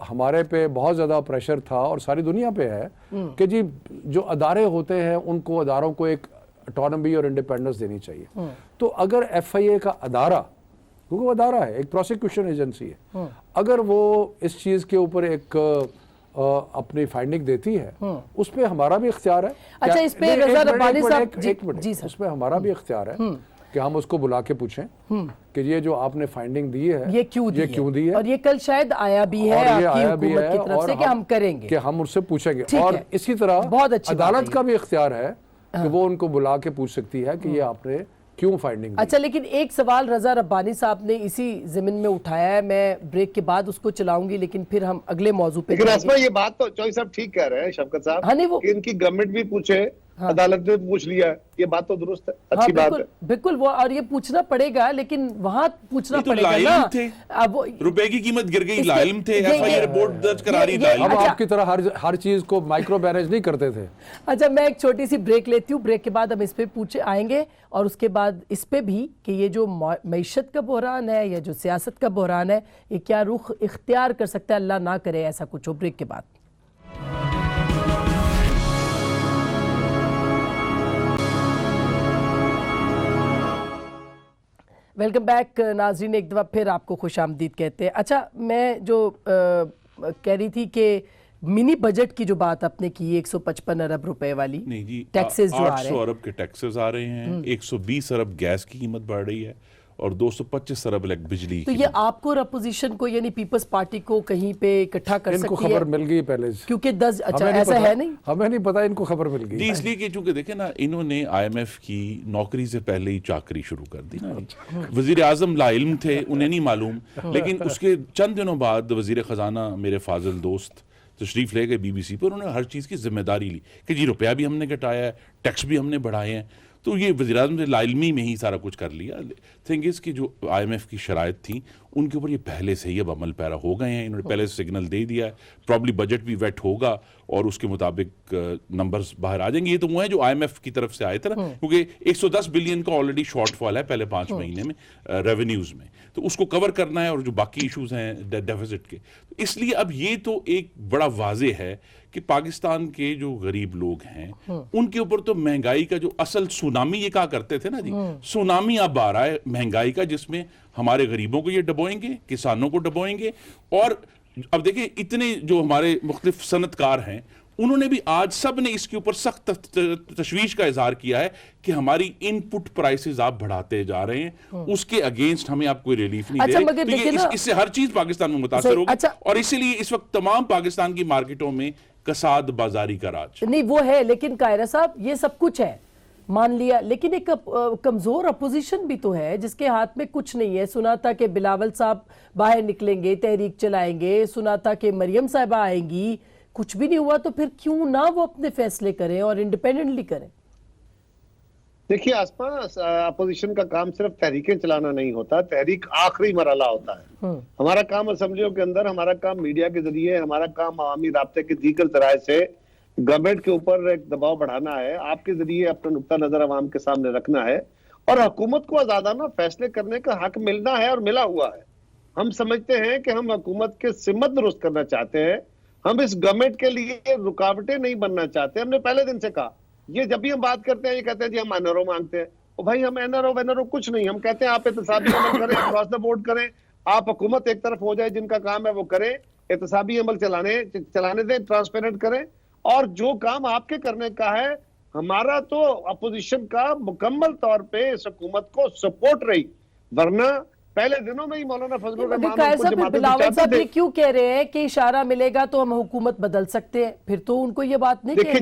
हमारे पे बहुत ज़्यादा प्रेशर था और सारी दुनिया पे है कि जी जो अदारे होते हैं उनको अदारों को एक ऑटोनॉमी और इंडिपेंडेंस देनी चाहिए। तो अगर FIA का अदारा, क्योंकि वो अदारा है, एक प्रोसिक्यूशन एजेंसी है, अगर वो इस चीज़ के ऊपर एक अपनी फाइंडिंग देती है, उस पे हमारा भी इख्तियार है। अच्छा, इस पे रज़ा रब्बानी साहब एक मिनट, उसमें हमारा भी इख्तियार है कि हम उसको बुला के पूछें कि ये जो आपने फाइंडिंग दी है ये क्यों दी है, और ये कल शायद आया भी है और ये आपकी आया भी हुकूमत है की तरफ और से कि हम करेंगे, कि हम उससे पूछेंगे। ठीक और है। इसी तरह बहुत अच्छी बात अदालत है का भी इख्तियार है कि वो उनको बुला के पूछ सकती है कि ये आपने क्यों फाइंडिंग दी। अच्छा, लेकिन एक सवाल रज़ा रब्बानी साहब ने इसी ज़मीन में उठाया है, मैं ब्रेक के बाद उसको चलाऊंगी, लेकिन फिर हम अगले मौजू पे लेकिन जाएंगे। आसमा, ये बात तो चौधरी साहब ठीक कह रहे हैं, शफकत साहब, हाँ, नहीं, वो कि इनकी गवर्नमेंट भी पूछे, अदालत ने भी पूछ लिया, ये बात तो दुरुस्त है, हाँ, अच्छी बात बिल्कुल है। बिल्कुल, वो और ये पूछना पड़ेगा, लेकिन वहां पूछना ये तो पड़ेगा लाइम ना। थे। अब वो रुपए की कीमत गिर गई, इसके- लाइम थे, ये- FIA रिपोर्ट दर्ज करा रही ये- लाइम। अब अच्छा। आपकी तरह हर चीज को माइक्रो मैनेज नहीं करते थे। अच्छा, मैं एक छोटी सी ब्रेक लेती हूँ, ब्रेक के बाद हम इस पे पूछे आएंगे, और उसके बाद इस पे भी कि ये जो मईशत का बहरान है या जो सियासत का बहरान है, ये क्या रुख इख्तियार कर सकता है, अल्लाह ना करे ऐसा कुछ हो। ब्रेक के बाद वेलकम बैक नाजरीन, एक दफ़ा फिर आपको खुश आमदीद कहते हैं। अच्छा, मैं जो कह रही थी कि मिनी बजट की जो बात आपने की 155 अरब रुपए वाली, नहीं जी, टैक्सेस जो आ रहे 800 हैं, अरब के टैक्सेस आ रहे हैं, 120 अरब गैस की कीमत बढ़ रही है, और 225 अरब बिजली तो की ये आपको और अपोजिशन को यानी पीपल्स पार्टी को कहीं पे इकट्ठा कर इनको सकती खबर है, मिल गई पहले से। क्योंकि 10 अच्छा हमें नहीं ऐसा पता- है नहीं। हमें नहीं पता, इनको खबर मिल जी, गई। इसलिए कि चूंकि देखे ना, इन्होंने IMF की नौकरी से पहले ही चाकरी शुरू कर दी ना। वजीर आजम लाइल्म थे, उन्हें नहीं मालूम, लेकिन उसके चंद दिनों बाद वजीर खजाना मेरे फाजिल दोस्त तशरीफ ले गए BBC पर, उन्होंने हर चीज़ की जिम्मेदारी ली कि जी रुपया भी हमने घटाया है, टैक्स भी हमने बढ़ाए हैं। तो ये वज़ीर आज़म ने लाइल्मी में ही सारा कुछ कर लिया। थिंग इज़ कि जो IMF की शराइत थी उनके ऊपर ये पहले से ही अब अमल पैरा हो गए हैं, इन्होंने पहले से सिग्नल दे दिया है, प्रॉब्ली बजट भी वेट होगा और उसके मुताबिक नंबर्स बाहर आ जाएंगे। ये तो वो है जो IMF की तरफ से आए थे ना, क्योंकि 110 बिलियन का ऑलरेडी शॉर्टफॉल है पहले 5 महीने में रेवेन्यूज में, तो उसको कवर करना है और जो बाकी इश्यूज हैं डेफिसिट के, तो इसलिए अब ये तो एक बड़ा वाजे है कि पाकिस्तान के जो गरीब लोग हैं उनके ऊपर तो महंगाई का जो असल सुनामी ये कहा करते थे ना जी, सुनामी अब आ रहा है महंगाई का, जिसमें हमारे गरीबों को ये डबोएंगे, किसानों को डबोएंगे। और अब देखिए इतने जो हमारे मुख्तलिफ सनतकार हैं उन्होंने भी आज सब ने इसके ऊपर सख्त तशवीश का इजहार किया है कि हमारी इनपुट प्राइसेस आप बढ़ाते जा रहे हैं, उसके अगेंस्ट हमें आप कोई रिलीफ नहीं दे रहे। तो ये इससे हर चीज पाकिस्तान में मुतासर होगी। और इसीलिए इस वक्त तमाम पाकिस्तान की मार्केटों में कसाद बाजारी का राज नहीं वो है। लेकिन कायरा साहब ये सब कुछ है मान लिया, लेकिन एक कमजोर अपोजिशन भी तो है जिसके हाथ में कुछ नहीं है। सुना था कि बिलावल साहब बाहर निकलेंगे, तहरीक चलाएंगे, सुना था कि मरियम साहिबा आएंगी, कुछ भी नहीं हुआ। तो फिर क्यों ना वो अपने फैसले करें और इंडिपेंडेंटली करें? देखिए आसमा, अपोजिशन का काम सिर्फ तहरीकें चलाना नहीं होता, तहरीक आखिरी मरहला होता है। हमारा काम असेंबलियों के अंदर, हमारा काम मीडिया के जरिए, हमारा काम अवामी राब्ते के दीगर जराये से गवर्नमेंट के ऊपर एक दबाव बढ़ाना है, आपके जरिए अपना नुक्ता नजर अवाम के सामने रखना है और हुकूमत को आजादाना फैसले करने का हक मिलना है और मिला हुआ है। हम समझते हैं कि हम हुकूमत के सिमत दुरुस्त करना चाहते हैं, हम इस गवर्नमेंट के लिए रुकावटें नहीं बनना चाहते। हमने पहले दिन से कहा, ये जब भी हम बात करते हैं ये कहते हैं जी हम एनआरओ मांगते हैं। तो भाई हम एनआरओ कुछ नहीं, हम कहते हैं आप एहतसाबी अमल करें, अक्रॉस द बोर्ड करें, आप हुकूमत एक तरफ हो जाए, जिनका काम है वो करें, एहतसाबी अमल चलाने दें, ट्रांसपेरेंट करें, और जो काम आपके करने का है, हमारा तो अपोजिशन का मुकम्मल तौर पे इस हुकूमत को सपोर्ट रही। वरना पहले दिनों में ही मौलाना फजलुर रहमान बिलावल साहब ये क्यों कह रहे हैं कि इशारा मिलेगा तो हम हुकूमत बदल सकते हैं? फिर तो उनको ये बात नहीं देखिए,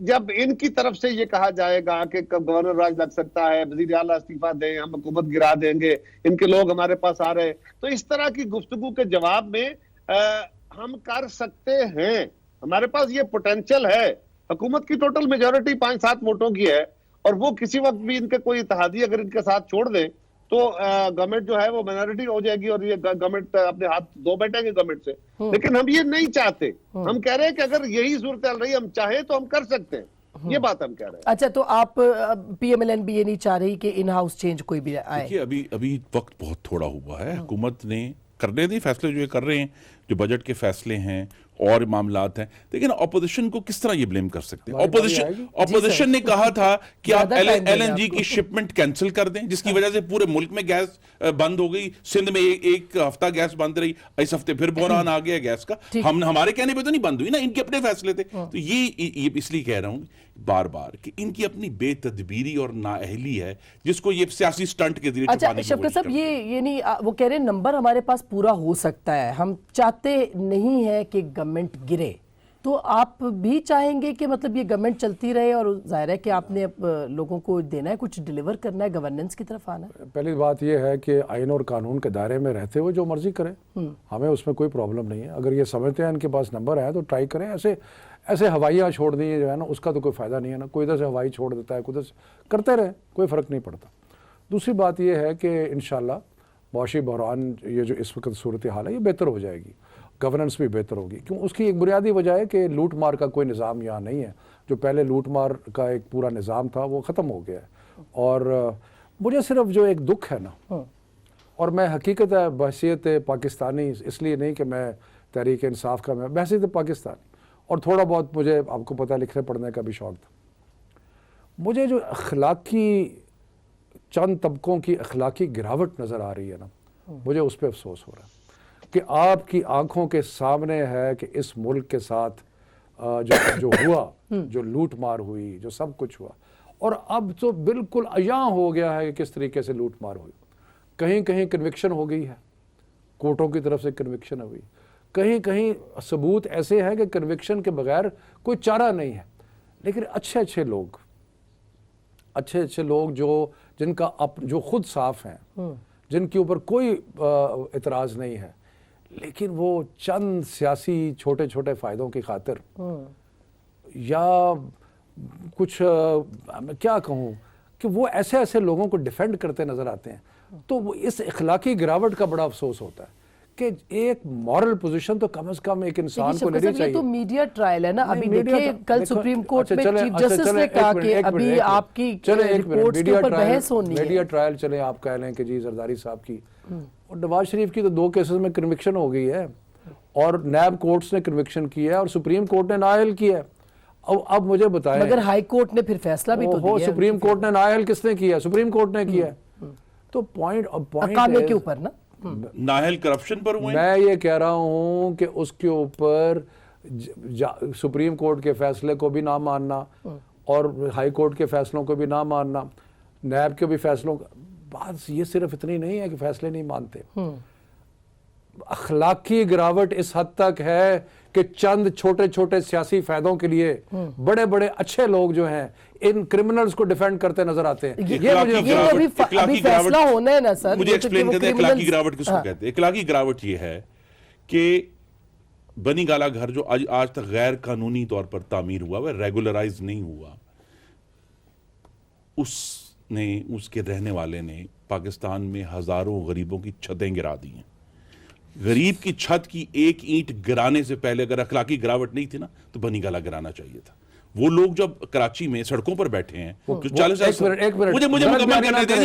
जब इनकी तरफ से ये कहा जाएगा कि गवर्नर राज लग सकता है, वजीर आला इस्तीफा दें, हम हुकूमत गिरा देंगे, इनके लोग हमारे पास आ रहे हैं, तो इस तरह की गुफ्तगू के जवाब में हम कर सकते हैं, हमारे पास ये पोटेंशियल है। हुकूमत की टोटल मेजोरिटी 5-7 वोटों की है और वो किसी वक्त भी इनके कोई इत्तेहादी अगर इनके साथ छोड़ दें तो गवर्नमेंट जो है वो माइनॉरिटी हो जाएगी और ये गवर्नमेंट अपने हाथ धो बैठेंगे गवर्नमेंट से। लेकिन हम ये नहीं चाहते, हम कह रहे हैं कि अगर यही सूरत हाल रही, हम चाहे तो हम कर सकते हैं, ये बात हम कह रहे हैं। अच्छा, तो आप PMLN भी ये नहीं चाह रही कि इन हाउस चेंज कोई भी आए? देखिए अभी वक्त बहुत थोड़ा हुआ है, हुकूमत ने करने दी फैसले जो ये कर रहे हैं, जो बजट के फैसले हैं और मामलात हैं। लेकिन ऑपोजिशन को किस तरह ये ब्लेम कर सकते हैं? ऑपोजिशन ने कहा था कि आप LNG की शिपमेंट कैंसिल कर दें, जिसकी वजह से पूरे मुल्क में गैस बंद हो गई। सिंध में एक हफ्ता गैस बंद रही, इस हफ्ते फिर बहरान आ गया गैस का। हमारे कहने पे तो नहीं बंद हुई ना, इनके अपने फैसले थे। तो ये इसलिए कह रहा हूं बार बार कि इनकी अपनी बेतदबीरी और नाअहली है, जिसको ये सियासी स्टंट के जरिए अच्छा शफकत साहब, ये नहीं, वो कह रहे हैं नंबर हमारे पास पूरा हो सकता है, हम चाहते नहीं है कि गवर्नमेंट गिरे। तो आप भी चाहेंगे कि मतलब ये गवर्नमेंट चलती रहे और जाहिर है कि आपने लोगों को देना है, कुछ डिलीवर करना है, गवर्नेंस की तरफ आना है। पहली बात ये है कि आइन और कानून के दायरे में रहते हुए जो मर्जी करें, हमें उसमें कोई प्रॉब्लम नहीं है। अगर ये समझते हैं इनके पास नंबर है तो ट्राई करें। ऐसे हवाइयाँ छोड़ दी जो है ना, उसका तो कोई फ़ायदा नहीं है ना। कोई इधर से हवाई छोड़ देता है, कोई इधर से, करते रहे, कोई फ़र्क नहीं पड़ता। दूसरी बात ये है कि इंशाल्लाह मौशी बहरान, ये जो इस वक्त सूरत हाल है, ये बेहतर हो जाएगी, गवर्नेंस भी बेहतर होगी। क्यों? उसकी एक बुनियादी वजह है कि लूट मार का कोई निज़ाम यहाँ नहीं है। जो पहले लूट मार का एक पूरा निज़ाम था वो ख़त्म हो गया है। और मुझे सिर्फ जो एक दुख है ना, और मैं हकीकत है बहसीत पाकिस्तानी, इसलिए नहीं कि मैं तहरीक इंसाफ का, मैं बहसीत पाकिस्तानी, और थोड़ा बहुत मुझे आपको पता है लिखने पढ़ने का भी शौक़ था। मुझे जो अखलाकी चंद तबकों की अखलाकी गिरावट नज़र आ रही है ना, मुझे उस पर अफसोस हो रहा है कि आपकी आंखों के सामने है कि इस मुल्क के साथ जो हुआ, जो लूट मार हुई, जो सब कुछ हुआ, और अब तो बिल्कुल अयां हो गया है कि किस तरीके से लूट मार हुई। कहीं कहीं कन्विक्शन हो गई है, कोर्टों की तरफ से कन्विक्शन हुई, कहीं कहीं सबूत ऐसे हैं कि कन्विक्शन के बगैर कोई चारा नहीं है। लेकिन अच्छे अच्छे लोग जो खुद साफ हैं, जिनके ऊपर कोई इतराज़ नहीं है, लेकिन वो चंद सियासी छोटे छोटे फ़ायदों की खातिर या कुछ क्या कहूँ कि वो ऐसे लोगों को डिफेंड करते नज़र आते हैं। तो वो इस इखलाकी गिरावट का बड़ा अफसोस होता है कि एक मॉरल पोजीशन तो कम से कम एक इंसान को लेनी ये चाहिए। तो मीडिया ट्रायल है ना, अभी मीडिया देखिए तो- कल देखो, सुप्रीम कोर्ट अच्छा, में चले- चीफ अच्छा, जस्टिस चले, ने एक कहा मिनट, कि एक अभी मिनट, आपकी चले एक मिनट, रिपोर्ट्स के मीडिया ऊपर ट्रायल- बहस होनी मीडिया है। ट्रायल चले आप कह लें कि जी जरदारी साहब की और नवाज शरीफ की तो 2 केसेस में कन्विक्शन हो गई है और नैब कोर्ट्स ने कन्विक्शन की है और सुप्रीम कोर्ट ने नाअहल किया है। अब मुझे बताएं, मगर हाई कोर्ट ने फिर फैसला भी तो ओहो, दिया है। सुप्रीम कोर्ट ने नाअहल किसने किया? सुप्रीम कोर्ट ने किया है। तो पॉइंट अकामे के ऊपर ना, नाहल करप्शन पर हुए। मैं ये कह रहा हूं कि उसके ऊपर सुप्रीम कोर्ट के फैसले को भी ना मानना और हाई कोर्ट के फैसलों को भी ना मानना, नैब के भी फैसलों का, बात ये सिर्फ इतनी नहीं है कि फैसले नहीं मानते। अखलाकी गिरावट इस हद तक है कि चंद छोटे छोटे सियासी फायदों के लिए बड़े बड़े अच्छे लोग जो हैं इन क्रिमिनल्स को डिफेंड करते नजर आते हैं। ये अभी फैसला होना है ना सर। मुझे एक्सप्लेन करते हैं इखलाकी गिरावट किसको कहते हैं। इखलाकी गिरावट ये है कि बनी गाला घर जो आज तक गैर कानूनी तौर पर तामीर हुआ, वह रेगुलराइज नहीं हुआ, उसके रहने वाले ने पाकिस्तान में हजारों गरीबों की छतें गिरा दी हैं। गरीब की छत की एक ईंट गिराने से पहले अगर अखलाकी गिरावट नहीं थी ना तो बनी गाला गिराना चाहिए था। वो लोग जब कराची में सड़कों पर बैठे हैं, जो 40 मुझे मुकम्मल करने दें,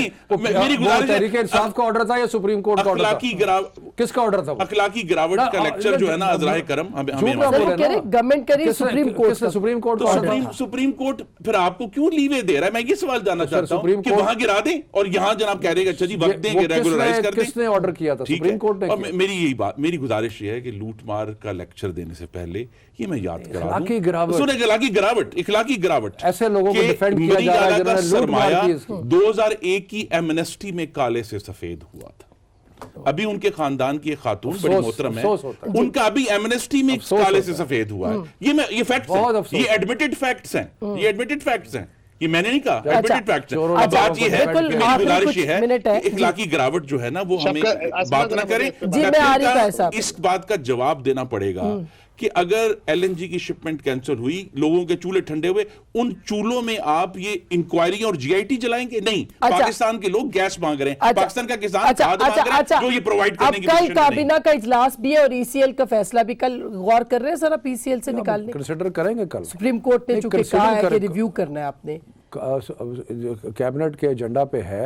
मेरी गुजारिश है, साहब का ऑर्डर था या सुप्रीम कोर्ट का ऑर्डर था? अखलाकी गिरावट किसका ऑर्डर था? अखलाकी गिरावट का लेक्चर जो है ना अजराए करम हमें गवर्नमेंट कह सुप्रीम कोर्ट का। सुप्रीम कोर्ट का सुप्रीम कोर्ट फिर आपको क्यों लीवे दे रहा है? मैं ये सवाल जानना चाहता हूं कि वहां गिरा दें और यहां जनाब कह रहे हैं अच्छा जी वक्त दें कि रेगुलराइज कर दें। किसने ऑर्डर किया था? सुप्रीम कोर्ट ने। और मेरी यही बात, मेरी गुजारिश ये है कि लूटमार का लेक्चर देने से पहले ये मैं याद करा दूं, इखलाकी गिरावट ऐसे लोगों को डिफेंड किया जा रहा है जिन्होंने लूटमार की इसकी। 2001 की एमनेस्टी में काले से सफेद हुआ था। अभी उनके खानदान की एक खातून बड़ी मोहतरम है, उनका अभी एमनेस्टी में काले से सफेद हुआ है। ये फैक्ट्स हैं, ये एडमिटेड फैक्ट्स हैं, ये मैंने नहीं कहा, एडमिटेड फैक्ट्स हैं। अब बात ये है, मेरी गुजारिश ये है, इखलाकी गिरावट जो है ना वो हमें बात ना करें। इस बात का जवाब देना पड़ेगा कि अगर एलएनजी की शिपमेंट कैंसिल हुई, लोगों के चूल्हे ठंडे हुए, उन चूल्हों में आप ये इंक्वायरी और जीआईटी जलाएंगे? नहीं। पाकिस्तान के लोग गैस मांग रहे हैं, पाकिस्तान का किसान खाद मांग रहा है, जो ये प्रोवाइड करने की कोशिश नहीं। कल काबीना का इजलास भी है और ईसीएल का फैसला भी कल गौर कर रहे हैं सर, आप ईसीएल से निकालने कंसिडर करेंगे कल। सुप्रीम कोर्ट ने चूंकि कहा है कि रिव्यू करना है आपने, कैबिनेट के एजेंडा पे है,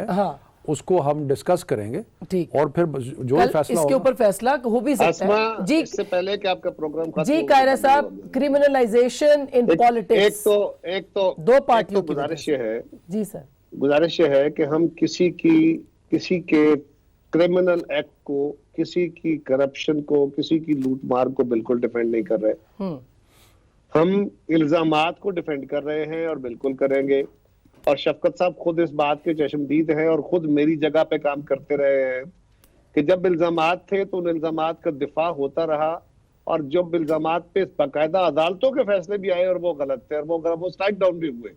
उसको हम डिस्कस करेंगे। ठीक। और फिर जो फैसला इसके ऊपर फैसला हो भी सकता है। जी, इससे पहले कि आपका प्रोग्राम खत्म जी कायरा साहब, क्रिमिनलाइजेशन इन पॉलिटिक्स, एक तो दो पार्टियों की गुजारिश ये है, जी सर, गुजारिश ये है कि हम किसी के क्रिमिनल एक्ट को, किसी की करप्शन को, किसी की लूटमार को बिल्कुल डिफेंड नहीं कर रहे। हम इल्जामात को डिफेंड कर रहे हैं और बिल्कुल करेंगे। और शफकत साहब खुद इस बात के चश्मदीद हैं और खुद मेरी जगह पे काम करते रहे हैं कि जब इल्जामात थे तो उन इल्जामात का दिफा होता रहा, और जब इल्जामात पे बाकायदा अदालतों के फैसले भी आए और वो गलत थे और वो स्ट्राइक डाउन भी हुए।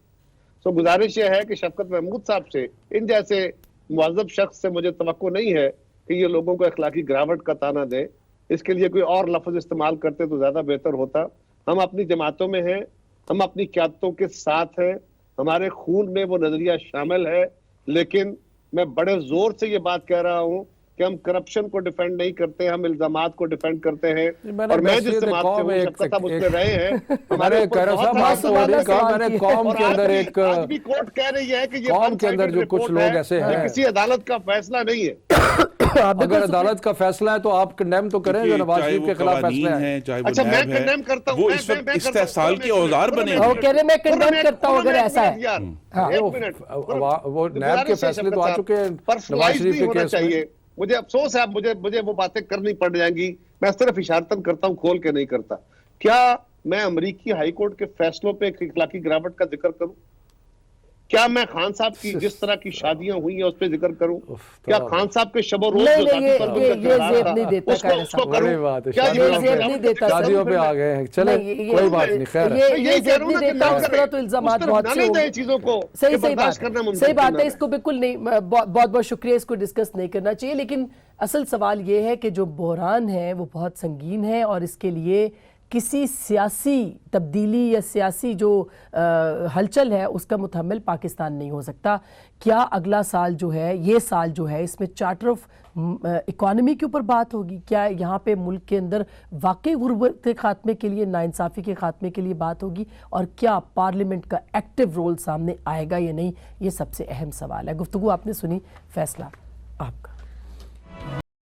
तो गुजारिश ये है कि शफकत महमूद साहब से, इन जैसे मुअज़्ज़ब शख्स से मुझे तवक्को नहीं है कि ये लोगों को इखलाकी गिरावट का ताना दे। इसके लिए कोई और लफ्ज इस्तेमाल करते तो ज्यादा बेहतर होता। हम अपनी जमातों में हैं, हम अपनी क़यादतों के साथ हैं, हमारे खून में वो नजरिया शामिल है, लेकिन मैं बड़े जोर से ये बात कह रहा हूं कि हम करप्शन को डिफेंड नहीं करते, हम इल्जामात को डिफेंड करते हैं। और मैं जिस समाज से हूं, शफकत साहब उसमें रहे हैं, हमारे मैंने कौम के अंदर एक, आज भी कोर्ट कह रही है कि ये कौम के अंदर जो कुछ लोग ऐसे हैं, किसी अदालत का फैसला नहीं है। अगर अदालत का फैसला है तो आप कंडेम तो करें जो नवाज शरीफ के खिलाफ फैसला है। अच्छा, मैं कंडेम करता हूं, वो इस वक्त इस्तेहसाल के औजार बने। वो कह रहे मैं कंडेम करता हूं अगर ऐसा है। एक मिनट, वो नैब के फैसले तो आ चुके हैं नवाज शरीफ के केस में। मुझे अफसोस है, मुझे वो बातें करनी पड़ जाएंगी। मैं सिर्फ इशारतन करता हूं, खोल के नहीं करता। क्या मैं अमेरिकी हाई कोर्ट के फैसलों पे इखलाकी गिरावट का जिक्र करूं? क्या मैं खान साहब की जिस तरह की शादियां हुई हैं उस पे जिक्र करूं? क्या खान साहब के शब रोज ये जेब नहीं देता, उसको करूं? क्या ये जेब नहीं देता? शादियों पे आ गए हैं, चले कोई बात नहीं, खैर ये जेब नहीं देता। उस तरह तो इल्जामात बहुत से होंगे, चीजों को सही बात है, इसको बिल्कुल नहीं, बहुत बहुत शुक्रिया, इसको डिस्कस नहीं करना चाहिए। लेकिन असल सवाल ये है कि जो बहरान है वो बहुत संगीन है और इसके लिए किसी सियासी तब्दीली या सियासी जो हलचल है उसका मुतहम्मिल पाकिस्तान नहीं हो सकता। क्या अगला साल जो है, ये साल जो है, इसमें चार्टर ऑफ इकॉनमी के ऊपर बात होगी? क्या यहाँ पे मुल्क के अंदर वाकई गुर्बत के खात्मे के लिए, नाइंसाफ़ी के खात्मे के लिए बात होगी? और क्या पार्लियामेंट का एक्टिव रोल सामने आएगा या नहीं, ये सबसे अहम सवाल है। गुफ्तगू आपने सुनी, फैसला आपका।